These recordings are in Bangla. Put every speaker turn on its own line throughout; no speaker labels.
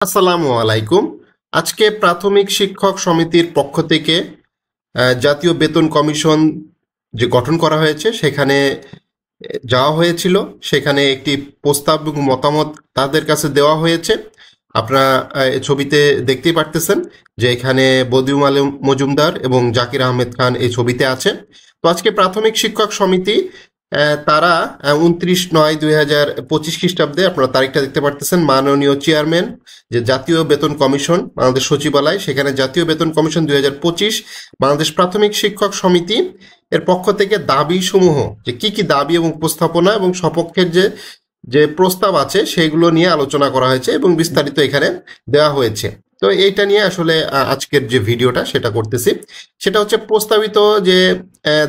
আসসালামু আলাইকুম। আজকে প্রাথমিক শিক্ষক সমিতির পক্ষ থেকে জাতীয় বেতন কমিশন যে গঠন করা হয়েছে সেখানে যাওয়া হয়েছিল। সেখানে একটি প্রস্তাব এবং মতামত তাদের কাছে দেওয়া হয়েছে। আপনারা এই ছবিতে দেখতেই পারতেছেন যে এখানে বদিউল আলম মজুমদার এবং জাকির আহমেদ খান এই ছবিতে আছে। তো আজকে প্রাথমিক শিক্ষক সমিতি তারা 29/9/2025 খ্রিস্টাব্দে আপনারা তারিখটা দেখতে পারতেছেন, মাননীয় চেয়ারম্যান যে জাতীয় বেতন কমিশন বাংলাদেশ সচিবালয়, সেখানে জাতীয় বেতন কমিশন 2025 বাংলাদেশ প্রাথমিক শিক্ষক সমিতি এর পক্ষ থেকে দাবি সমূহ, যে কি কি দাবি এবং উপস্থাপনা এবং সপক্ষের যে যে প্রস্তাব আছে সেগুলো নিয়ে আলোচনা করা হয়েছে এবং বিস্তারিত এখানে দেওয়া হয়েছে। তো এইটা নিয়ে আসলে আজকের যে ভিডিওটা সেটা করতেছি। সেটা হচ্ছে প্রস্তাবিত যে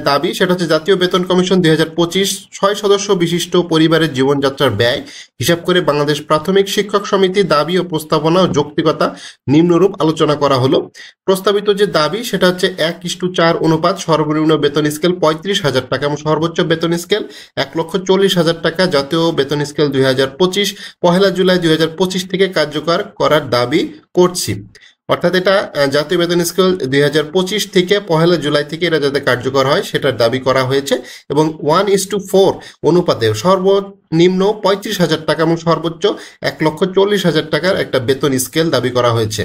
দাবি, সেটা হচ্ছে জাতীয় বেতন কমিশন 2025 6 সদস্য বিশিষ্ট পরিবারের জীবনযাত্রার ব্যয় হিসাব করে বাংলাদেশ প্রাথমিক শিক্ষক সমিতি দাবি ও প্রস্তাবনা ও যৌক্তিকতা নিম্নরূপ আলোচনা করা হলো। প্রস্তাবিত যে দাবি সেটা হচ্ছে 1:4 অনুপাত সর্বনিম্ন বেতন স্কেল 35,000 টাকা এবং সর্বোচ্চ বেতন স্কেল 1,40,000 টাকা জাতীয় বেতন স্কেল 2025 পহেলা জুলাই 2025 থেকে কার্যকর করার দাবি করছি। অর্থাৎ এটা জাতীয় বেতন স্কেল 2025 থেকে পহেলা জুলাই থেকে এটা যাতে কার্যকর হয় সেটার দাবি করা হয়েছে এবং 1:4 অনুপাতে সর্বনিম্ন 35,000 টাকা এবং সর্বোচ্চ 1,40,000 টাকার একটা বেতন স্কেল দাবি করা হয়েছে।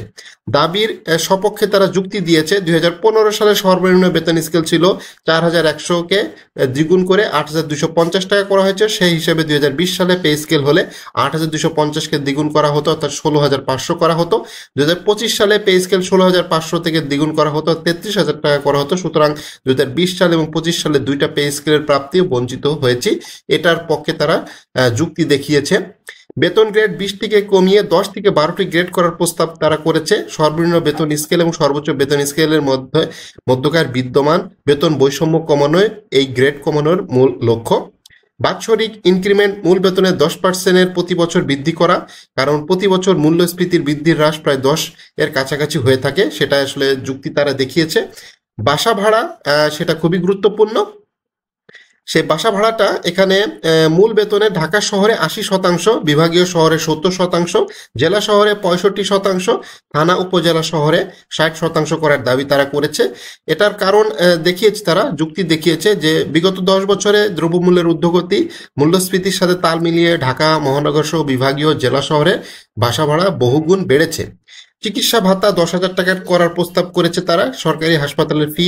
দাবির সপক্ষে তারা যুক্তি দিয়েছে 2015 সালে সর্বনিম্ন বেতন স্কেল ছিল 4,100-কে দ্বিগুণ করে 8,250 টাকা করা হয়েছে। সেই হিসেবে 2020 সালে পে স্কেল হলে 8,250-কে দ্বিগুণ করা হতো, অর্থাৎ 16,500 করা হতো। 2025 সালে পে স্কেল 16,500 থেকে দ্বিগুণ করা হতো, 33,000 টাকা করা হতো। সুতরাং 2020 সাল এবং 25 সালে দুইটা পে স্কেলের প্রাপ্তি বঞ্চিত হয়েছি, এটার পক্ষে তারা যুক্তি দেখিয়েছে। বেতন গ্রেড 20 থেকে কমিয়ে 10 থেকে 12টি গ্রেড করার প্রস্তাব তারা করেছে। সর্বনিম্ন বেতন স্কেল এবং সর্বোচ্চ বেতন স্কেলের মধ্যকার বিদ্যমান বেতন বৈষম্য কমানোয় এই গ্রেড কমানোর মূল লক্ষ্য। বাৎসরিক ইনক্রিমেন্ট মূল বেতনের 10% প্রতি বছর বৃদ্ধি করা, কারণ প্রতি বছর মূল্যস্ফীতির বৃদ্ধির হ্রাস প্রায় 10 এর কাছাকাছি হয়ে থাকে, সেটা আসলে যুক্তি তারা দেখিয়েছে। বাসা ভাড়া সেটা খুবই গুরুত্বপূর্ণ। সেই বাসা ভাড়াটা এখানে মূল বেতনে ঢাকা শহরে 80%, বিভাগীয় শহরে 70%, জেলা শহরে 65%, থানা উপজেলা শহরে 60% করার দাবি তারা করেছে। এটার কারণ দেখিয়েছে, তারা যুক্তি দেখিয়েছে যে বিগত 10 বছরে দ্রব্যমূল্যের ঊর্ধ্বগতি মূল্যস্ফীতির সাথে তাল মিলিয়ে ঢাকা মহানগর সহ বিভাগীয় জেলা শহরে বাসা ভাড়া বহুগুণ বেড়েছে। চিকিৎসা ভাতা 10,000 টাকার করার প্রস্তাব করেছে তারা। সরকারি হাসপাতালের ফি,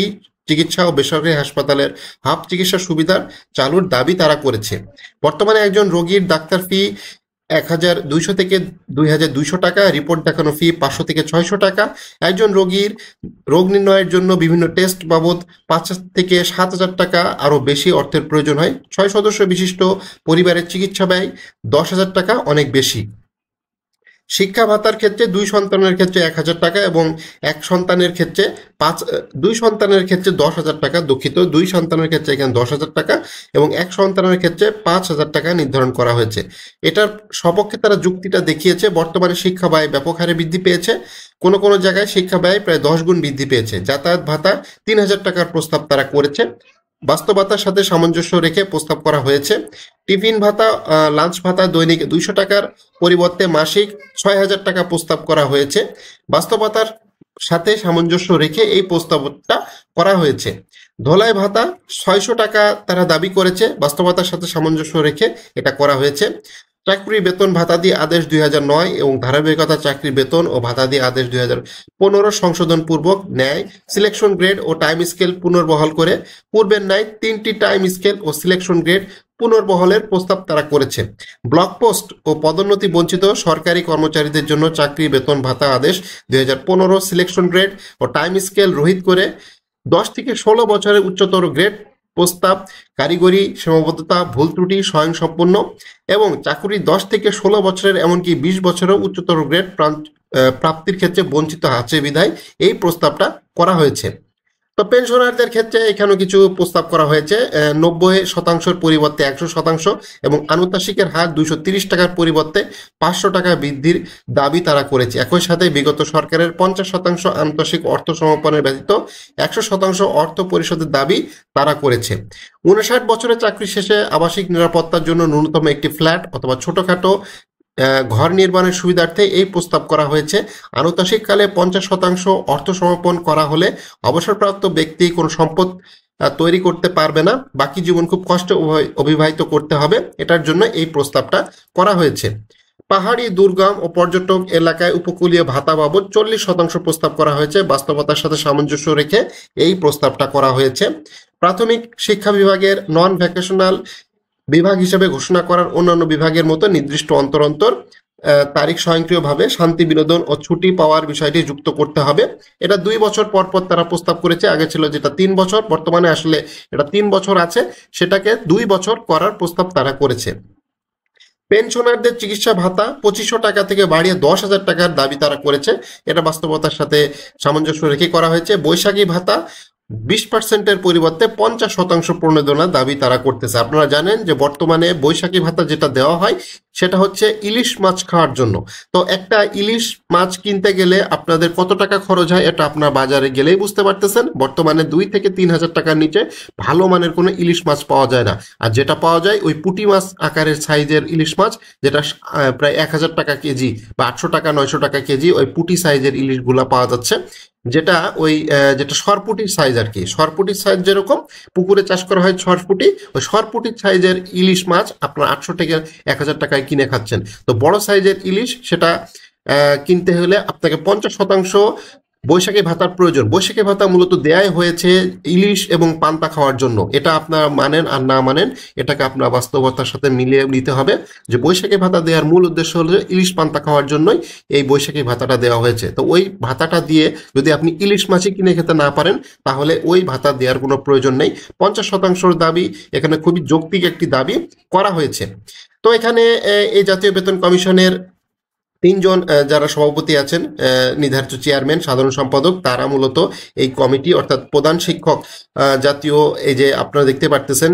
চিকিৎসা ও বেসরকারি হাসপাতালের হাফ চিকিৎসা সুবিধার চালুর দাবি তারা করেছে। বর্তমানে একজন রোগীর ডাক্তার ফি 1,200 থেকে 2,200 টাকা, রিপোর্ট দেখানো ফি 500 থেকে 600 টাকা। একজন রোগীর রোগ নির্ণয়ের জন্য বিভিন্ন টেস্ট বাবদ 5,000 থেকে 7,000 টাকা আরও বেশি অর্থের প্রয়োজন হয়। 6 সদস্য বিশিষ্ট পরিবারের চিকিৎসা ব্যয় 10,000 টাকা অনেক বেশি। শিক্ষা ভাতার ক্ষেত্রে 2 সন্তানের ক্ষেত্রে 1,000 টাকা এবং এক সন্তানের ক্ষেত্রে 2 সন্তানের ক্ষেত্রে 10,000 টাকা, দুঃখিত, 2 সন্তানের ক্ষেত্রে এখানে 10,000 টাকা এবং এক সন্তানের ক্ষেত্রে 5,000 টাকা নির্ধারণ করা হয়েছে। এটার সপক্ষে তারা যুক্তিটা দেখিয়েছে বর্তমানে শিক্ষা ব্যয় ব্যাপক হারে বৃদ্ধি পেয়েছে। কোনো কোনো জায়গায় শিক্ষা ব্যয় প্রায় 10 গুণ বৃদ্ধি পেয়েছে। যাতায়াত ভাতা 3,000 টাকার প্রস্তাব তারা করেছে, বাস্তবতার সাথে সামঞ্জস্য রেখে প্রস্তাব করা হয়েছে। টিফিন ভাতা, লাঞ্চ ভাতা দৈনিক 200 টাকার পরিবর্তে মাসিক 6,000 টাকা প্রস্তাব করা হয়েছে। বাস্তবতার সাথে সামঞ্জস্য রেখে এই প্রস্তাবটা করা হয়েছে। ধোলাই ভাতা 600 টাকা তারা দাবি করেছে, বাস্তবতার সাথে সামঞ্জস্য রেখে এটা করা হয়েছে। চাকরি বেতন ভাতাদি আদেশ 2009 এবং ধারাবাহিকতা চাকরি বেতন ও ভাতাদি আদেশ 2015 সংশোধন পূর্বক ন্যায় সিলেকশন গ্রেড ও টাইম স্কেল পুনর্বহাল করে পূর্বের ন্যায় 3টি টাইম স্কেল ও সিলেকশন গ্রেড পুনর্বহালের প্রস্তাব তারা করেছে। ব্লক পোস্ট ও পদোন্নতি বঞ্চিত সরকারি কর্মচারীদের জন্য চাকরি বেতন ভাতা আদেশ 2015 সিলেকশন গ্রেড ও টাইম স্কেল রহিত করে 10 থেকে 16 বছরের উচ্চতর গ্রেড প্রস্তাব, কারিগরি সীমাবদ্ধতা, ভুল ত্রুটি স্বয়ংসম্পূর্ণ এবং চাকুরি 10 থেকে 16 বছরের এমনকি 20 বছরের উচ্চতর গ্রেড প্রাপ্তির ক্ষেত্রে বঞ্চিত আছে বিধায় এই প্রস্তাবটা করা হয়েছে। তো পেনশনারদের ক্ষেত্রে এখানেও কিছু প্রস্তাব করা হয়েছে। 90% পরিবর্তে 100% এবং আনুতাসিকের হার 230 টাকার পরিবর্তে 500 টাকা বৃদ্ধির দাবি তারা করেছে। একই সাথে বিগত সরকারের 50% আনুতাসিক অর্থ সমর্পণের ব্যতীত 100% অর্থ পরিশোধের দাবি তারা করেছে। 59 বছরের চাকরি শেষে আবাসিক নিরাপত্তার জন্য ন্যূনতম একটি ফ্ল্যাট অথবা ছোটখাটো ঘর নির্মাণের সুবিধার্থে এই প্রস্তাব করা হয়েছে। আনুতোষিককালে 50% অর্থ সমর্পণ করা হলে অবসরপ্রাপ্ত ব্যক্তি কোনো সম্পদ তৈরি করতে পারবে না, বাকি জীবন খুব কষ্টে অতিবাহিত করতে হবে। এটার জন্য এই প্রস্তাবটা করা হয়েছে। পাহাড়ি, দুর্গম ও পর্যটক এলাকায় উপকূলীয় ভাতা বাবদ 40% প্রস্তাব করা হয়েছে। বাস্তবতার সাথে সামঞ্জস্য রেখে এই প্রস্তাবটা করা হয়েছে। প্রাথমিক শিক্ষা বিভাগের নন ভ্যাকেশনাল বিভাগ হিসেবে ঘোষণা করার অন্যান্য বিভাগের মতো নির্দিষ্ট অন্তর অন্তর তারিখ স্বয়ংক্রিয়ভাবে শান্তি, বিনোদন ও ছুটি পাওয়ার বিষয়টি যুক্ত করতে হবে। এটা 2 বছর পর পর তারা প্রস্তাব করেছে। আগে ছিল যেটা 3 বছর, বর্তমানে আসলে এটা 3 বছর আছে, সেটাকে 2 বছর করার প্রস্তাব তারা করেছে। পেনশনারদের চিকিৎসা ভাতা 2500 টাকা থেকে বাড়িয়ে 10,000 টাকার দাবি তারা করেছে। এটা বাস্তবতার সাথে সামঞ্জস্য রেখে করা হয়েছে। বৈশাখী ভাতা 20%-এর পরিবর্তে 50% প্রণোদনার দাবি তারা করতেছে। আপনারা জানেন যে বর্তমানে বৈশাখী ভাতা যেটা দেওয়া হয় সেটা হচ্ছে ইলিশ মাছ খাওয়ার জন্য। তো একটা ইলিশ মাছ কিনতে গেলে আপনাদের কত টাকা খরচ হয় এটা আপনার বাজারে গেলেই বুঝতে পারতেছেন। বর্তমানে 2 থেকে 3,000 টাকার নিচে ভালো মানের কোনো ইলিশ মাছ পাওয়া যায় না। আর যেটা পাওয়া যায় ওই পুঁটি মাছ আকারের সাইজের ইলিশ মাছ, যেটা প্রায় 1,000 টাকা কেজি বা 800 টাকা 900 টাকা কেজি, ওই পুঁটি সাইজের ইলিশগুলা পাওয়া যাচ্ছে। যেটা যেটা সরপুটির সাইজ আর কি, সরপুটির সাইজ যেরকম পুকুরে চাষ করা হয় সরপুটি, ওই সরপুটির সাইজের ইলিশ মাছ আপনার 800 থেকে 1,000 টাকায় কিনে খাচ্ছেন। তো বড় সাইজের ইলিশ সেটা কিনতে হলে আপনাকে 50% বৈশাখী ভাতার প্রয়োজন। বৈশাখী ভাতা মূলত দেয়াই হয়েছে ইলিশ এবং পান্তা খাওয়ার জন্য। এটা আপনারা মানেন আর না মানেন, এটাকে আপনার বাস্তবতার সাথে মিলিয়ে নিতে হবে যে বৈশাখী ভাতা দেওয়ার মূল উদ্দেশ্য হলো ইলিশ পান্তা খাওয়ার জন্যই এই বৈশাখী ভাতাটা দেওয়া হয়েছে। তো ওই ভাতাটা দিয়ে যদি আপনি ইলিশ মাছই কিনে খেতে না পারেন তাহলে ওই ভাতা দেওয়ার কোনো প্রয়োজন নেই। 50% দাবি এখানে খুবই যৌক্তিক একটি দাবি করা হয়েছে। তো এখানে এই জাতীয় বেতন কমিশনের 3 জন যারা সভাপতি আছেন, নির্ধারিত চেয়ারম্যান, সাধারণ সম্পাদক, তারা মূলত এই কমিটি অর্থাৎ প্রধান শিক্ষক জাতীয়, এই যে আপনারা দেখতে পারতেছেন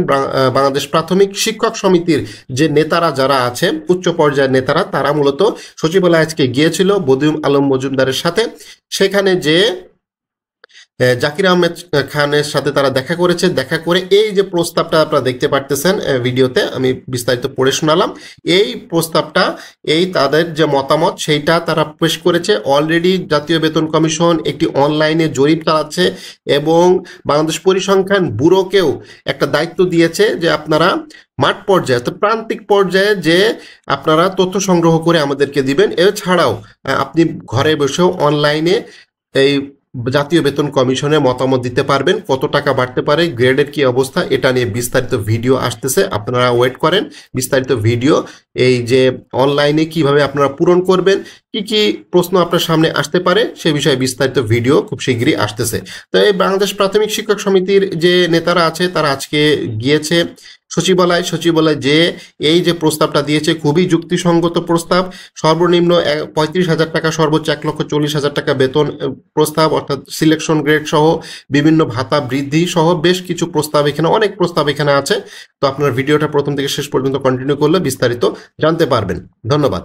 বাংলাদেশ প্রাথমিক শিক্ষক সমিতির যে নেতারা যারা আছে, উচ্চ পর্যায়ের নেতারা, তারা মূলত সচিবালয়ে আজকে গিয়েছিল বদিউল আলম মজুমদারের সাথে। সেখানে যে জাকির আহমেদ খানের সাথে তারা দেখা করেছে। দেখা করে এই যে প্রস্তাবটা আপনারা দেখতে পারতেছেন ভিডিওতে, আমি বিস্তারিত পড়ে শোনালাম। এই প্রস্তাবটা, এই তাদের যে মতামত সেইটা তারা পেশ করেছে। অলরেডি জাতীয় বেতন কমিশন একটি অনলাইনে জরিপ চালাচ্ছে এবং বাংলাদেশ পরিসংখ্যান ব্যুরোকেও একটা দায়িত্ব দিয়েছে যে আপনারা মাঠ পর্যায়ে, তো প্রান্তিক পর্যায়ে যে আপনারা তথ্য সংগ্রহ করে আমাদেরকে দিবেন। এছাড়াও আপনি ঘরে বসেও অনলাইনে এই জাতীয় বেতন কমিশনে মতামত দিতে পারবেন। কত টাকা বাড়তে পারে, গ্রেডের কি অবস্থা, এটা নিয়ে বিস্তারিত ভিডিও আসতেছে, আপনারা ওয়েট করেন। বিস্তারিত ভিডিও, এই যে অনলাইনে কিভাবে আপনারা পূরণ করবেন, কি কি প্রশ্ন আপনার সামনে আসতে পারে সে বিষয়ে বিস্তারিত ভিডিও খুব শীঘ্রই আসতেছে। তো এই বাংলাদেশ প্রাথমিক শিক্ষক সমিতির যে নেতারা আছে তারা আজকে গিয়েছে সচিবালয় যে এই যে প্রস্তাবটা দিয়েছে খুবই যুক্তিসঙ্গত প্রস্তাব। সর্বনিম্ন 35,000 টাকা, সর্বোচ্চ 1,40,000 টাকা বেতন প্রস্তাব, অর্থাৎ সিলেকশন গ্রেড সহ বিভিন্ন ভাতা বৃদ্ধি সহ বেশ কিছু প্রস্তাব, এখানে অনেক প্রস্তাব এখানে আছে। তো আপনার ভিডিওটা প্রথম থেকে শেষ পর্যন্ত কন্টিনিউ করলে বিস্তারিত জানতে পারবেন। ধন্যবাদ।